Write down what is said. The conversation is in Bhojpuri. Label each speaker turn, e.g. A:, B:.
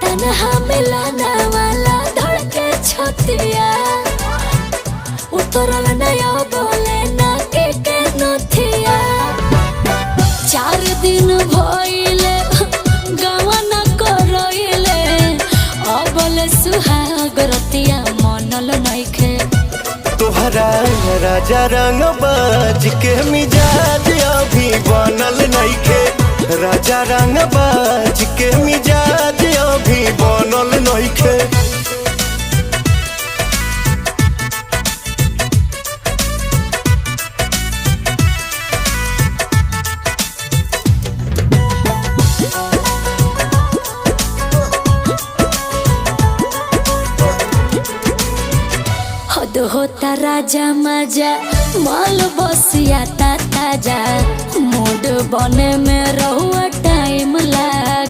A: तन्हा मिलाना वाला धड़के छतिया उतरल नया बोले ना के नथिया 4 दिन भइले गावा न करइले अबले सुहाग रतिया मनल नइखे
B: तोहरा राजा रंग बाज के मिजाज अभी बनल नइखे राजा रंग बाज के मिजाज अभी बनल नइखे
A: हद होता राजा मजा माल बसिया ताजा मूड बने में रहुआ टाइम ला